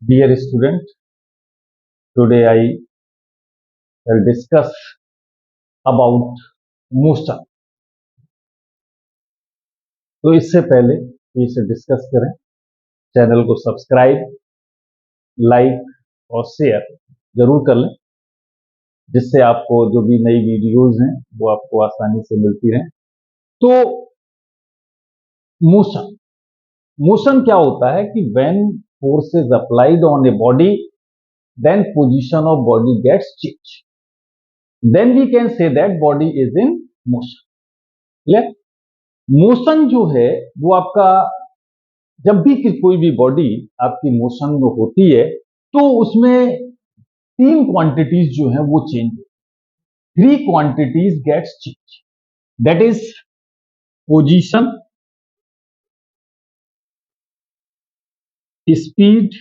Dear student, today I will discuss about motion. तो इससे पहले कि इसे डिस्कस करें, चैनल को सब्सक्राइब, लाइक और शेयर जरूर कर लें, जिससे आपको जो भी नई वीडियोस हैं वो आपको आसानी से मिलती रहें। तो मोशन मोशन क्या होता है कि when force is applied on a body, then position of body gets change, then we can say that body is in motion. Motion जो है वो आपका, जब भी कोई भी बॉडी आपकी मोशन में होती है तो उसमें तीन क्वांटिटीज जो है वो change, three quantities gets change, that is position, speed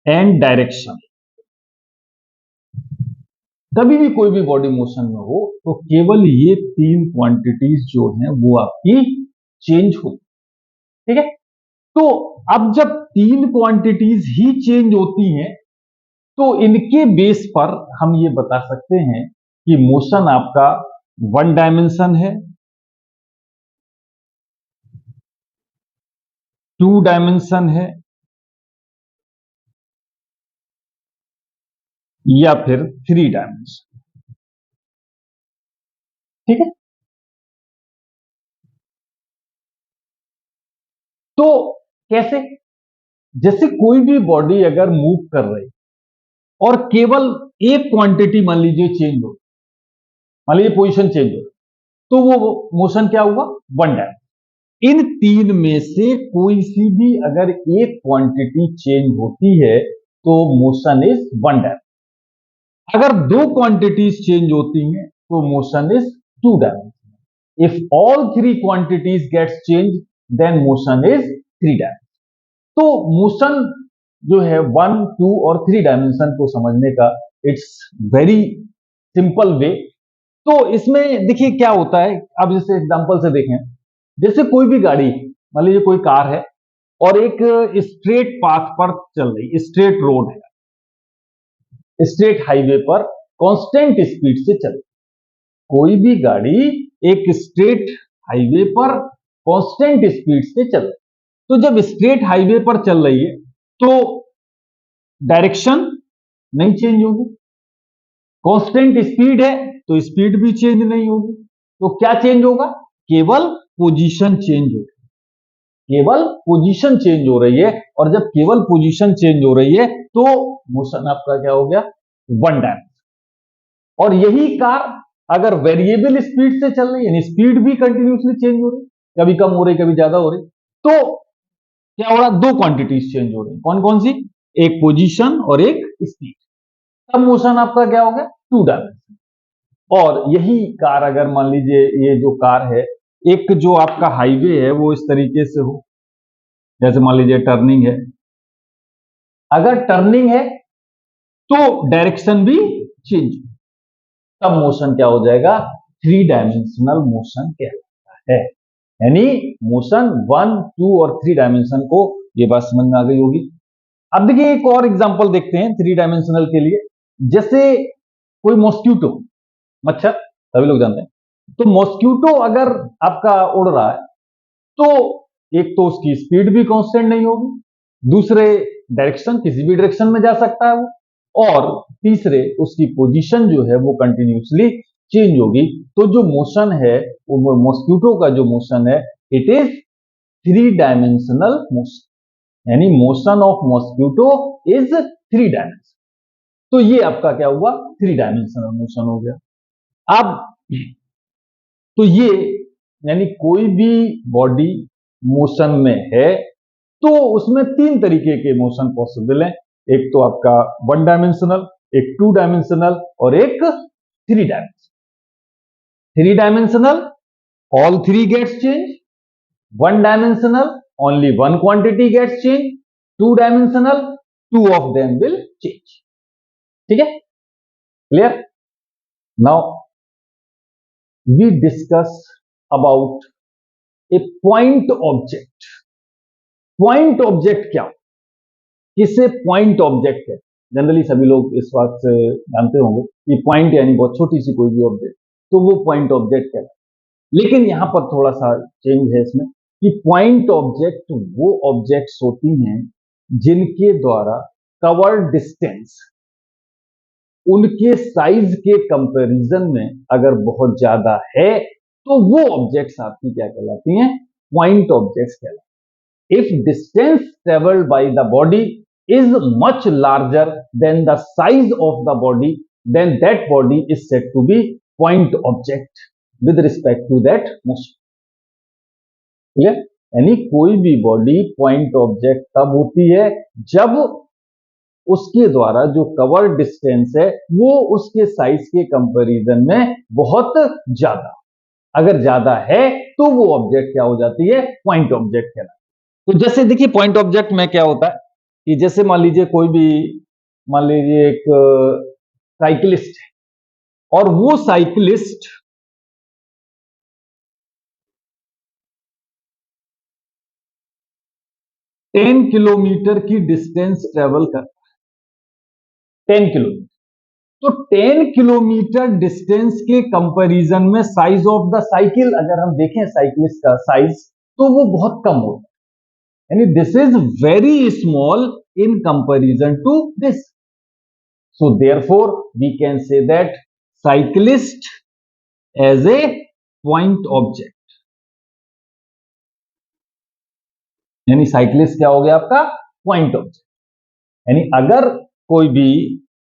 and direction. कभी भी कोई भी बॉडी मोशन में हो तो केवल ये तीन क्वांटिटीज जो है वो आपकी चेंज होती, ठीक है। तो अब जब तीन क्वांटिटीज ही चेंज होती हैं तो इनके बेस पर हम ये बता सकते हैं कि मोशन आपका वन डायमेंशन है, टू डायमेंशन है या फिर थ्री डायमेंशन, ठीक है। तो कैसे, जैसे कोई भी बॉडी अगर मूव कर रही और केवल एक क्वांटिटी मान लीजिए चेंज हो, मान लीजिए पोजीशन चेंज हो, तो वो मोशन क्या हुआ, वन डायमेंशन। इन तीन में से कोई सी भी अगर एक क्वांटिटी चेंज होती है तो मोशन इज वन डायमेंशन। अगर दो क्वांटिटीज चेंज होती हैं तो motion is two dimensional. If all three quantities gets change then motion is three dimensional. तो मोशन जो है वन, टू और थ्री डायमेंशन को समझने का इट्स वेरी सिंपल वे। तो इसमें देखिए क्या होता है, अब जैसे एग्जांपल से देखें, जैसे कोई भी गाड़ी, मान लीजिए कोई कार है और एक स्ट्रेट पाथ पर चल रही, स्ट्रेट रोड है, स्ट्रेट हाईवे पर कांस्टेंट स्पीड से चल, कोई भी गाड़ी एक स्ट्रेट हाईवे पर कांस्टेंट स्पीड से चल, तो जब स्ट्रेट हाईवे पर चल रही है तो डायरेक्शन नहीं चेंज होगी, कांस्टेंट स्पीड है तो स्पीड भी चेंज नहीं होगी। तो क्या चेंज होगा, केवल पोजीशन चेंज होगी, केवल पोजीशन चेंज हो रही है। और जब केवल पोजीशन चेंज हो रही है तो मोशन आपका क्या हो गया, वन डायमेंशन। और यही कार अगर वेरिएबल स्पीड से चल रही है, यानी स्पीड भी कंटिन्यूसली चेंज हो रही, कभी कम हो रही कभी ज्यादा हो रही, तो क्या हो रहा, दो क्वांटिटीज चेंज हो रही, कौन कौन सी, एक पोजीशन और एक स्पीड। तब मोशन आपका क्या हो गया, टू डायमेंशन। और यही कार अगर मान लीजिए ये जो कार है, एक जो आपका हाईवे है वो इस तरीके से हो, जैसे मान लीजिए टर्निंग है, अगर टर्निंग है तो डायरेक्शन भी चेंज, तब मोशन क्या हो जाएगा, थ्री डायमेंशनल मोशन कहलाता है। यानी मोशन वन, टू और थ्री डायमेंशन को, ये बात समझ में आ गई होगी। अब देखिए एक और एग्जांपल देखते हैं थ्री डायमेंशनल के लिए। जैसे कोई मॉस्क्यूटो, मच्छर, सभी लोग जानते हैं, तो मॉस्क्यूटो अगर आपका उड़ रहा है तो एक तो उसकी स्पीड भी कांस्टेंट नहीं होगी, दूसरे डायरेक्शन किसी भी डायरेक्शन में जा सकता है वो, और तीसरे उसकी पोजीशन जो है वो कंटिन्यूसली चेंज होगी। तो जो मोशन है वो मॉस्क्यूटो का जो मोशन है it is three dimensional motion, यानी motion of mosquito is three dimension. तो ये आपका क्या हुआ, थ्री डायमेंशनल मोशन हो गया। अब तो ये, यानी कोई भी बॉडी मोशन में है तो उसमें तीन तरीके के मोशन पॉसिबल हैं, एक तो आपका वन डायमेंशनल, एक टू डायमेंशनल और एक three dimensional. Three dimensional all three gets change, one dimensional only one quantity gets change, two dimensional two of them will change, ठीक है, clear. Now we discuss about a point object. Point object क्या, किसे point object कहते हैं। Generally सभी लोग इस बात से जानते होंगे कि पॉइंट यानी बहुत छोटी सी कोई भी ऑब्जेक्ट, तो वो पॉइंट ऑब्जेक्ट कहलाता है। लेकिन यहां पर थोड़ा सा चेंज है इसमें कि पॉइंट ऑब्जेक्ट वो ऑब्जेक्ट्स होती हैं जिनके द्वारा कवर्ड डिस्टेंस उनके साइज के कंपैरिजन में अगर बहुत ज्यादा है तो वो ऑब्जेक्ट्स आपकी क्या कहलाती हैं, पॉइंट ऑब्जेक्ट्स कहलाती हैं। If distance travelled by the body is much larger than the size of the body, then that body is said to be point object with respect to that motion. Clear? यानी कोई भी body point object तब होती है जब उसके द्वारा जो कवर डिस्टेंस है वो उसके साइज के कंपैरिजन में बहुत ज्यादा, अगर ज्यादा है तो वो ऑब्जेक्ट क्या हो जाती है, पॉइंट ऑब्जेक्ट कहलाती है। तो जैसे देखिए पॉइंट ऑब्जेक्ट में क्या होता है कि जैसे मान लीजिए कोई भी, मान लीजिए एक साइकिलिस्ट है और वो साइकिलिस्ट टेन किलोमीटर की डिस्टेंस ट्रेवल करता है, 10 किलोमीटर। तो 10 किलोमीटर डिस्टेंस के कंपैरिजन में साइज ऑफ द साइकिल अगर हम देखें साइकिलिस्ट का साइज तो वो बहुत कम होता है, यानी this is very small in comparison to this. So therefore we can say that cyclist as a point object, यानी साइकिलिस्ट क्या हो गया आपका, पॉइंट ऑब्जेक्ट। यानी अगर कोई भी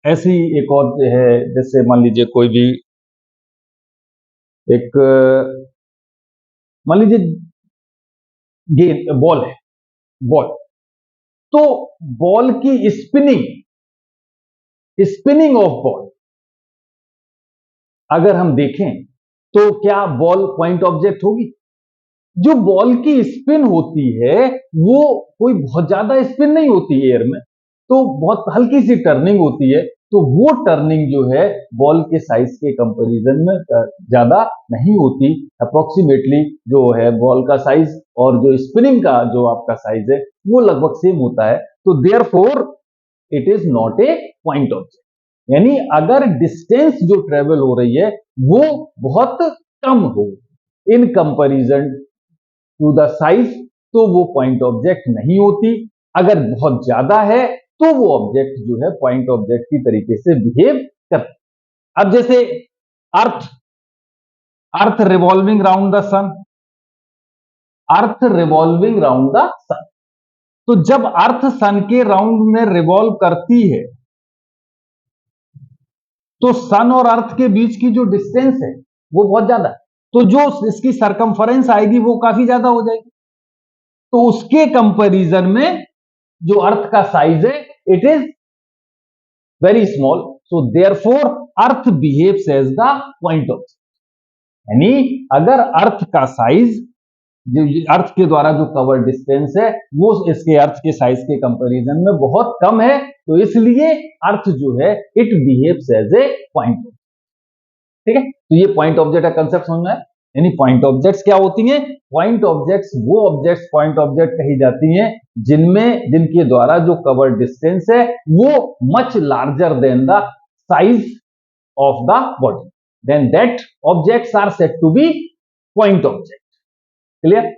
ऐसी एक और है, जैसे मान लीजिए कोई भी एक, मान लीजिए गेंद बॉल है, बॉल, तो बॉल की स्पिनिंग ऑफ बॉल अगर हम देखें तो क्या बॉल पॉइंट ऑब्जेक्ट होगी? जो बॉल की स्पिन होती है वो कोई बहुत ज्यादा स्पिन नहीं होती है एयर में, तो बहुत हल्की सी टर्निंग होती है, तो वो टर्निंग जो है बॉल के साइज के कंपैरिजन में ज्यादा नहीं होती। अप्रोक्सीमेटली जो है बॉल का साइज और जो स्पिनिंग का जो आपका साइज है वो लगभग सेम होता है, तो therefore it is not a point object. यानी अगर डिस्टेंस जो ट्रेवल हो रही है वो बहुत कम हो in comparison to the size तो वो पॉइंट ऑब्जेक्ट नहीं होती, अगर बहुत ज्यादा है तो वो ऑब्जेक्ट जो है पॉइंट ऑब्जेक्ट की तरीके से बिहेव करता। अब जैसे earth revolving round the sun, earth revolving round the sun, तो जब अर्थ सन के राउंड में रिवॉल्व करती है तो सन और अर्थ के बीच की जो डिस्टेंस है वो बहुत ज्यादा है, तो जो इसकी सरकमफरेंस आएगी वो काफी ज्यादा हो जाएगी, तो उसके कंपैरिजन में जो अर्थ का साइज है it is very small, so therefore earth behaves as the point object. यानी अगर अर्थ का साइज, जो अर्थ के द्वारा जो कवर डिस्टेंस है वो इसके अर्थ के साइज के कंपैरिजन में बहुत कम है, तो इसलिए अर्थ जो है it behaves as a point object. ठीक है, तो ये पॉइंट ऑब्जेक्ट का कंसेप्ट समझ में है। यानी पॉइंट ऑब्जेक्ट्स क्या होती हैं, पॉइंट ऑब्जेक्ट्स वो ऑब्जेक्ट्स पॉइंट ऑब्जेक्ट कही जाती हैं जिनके द्वारा जो कवर डिस्टेंस है वो much larger than the size of the body, then that objects are said to be point object. Clear?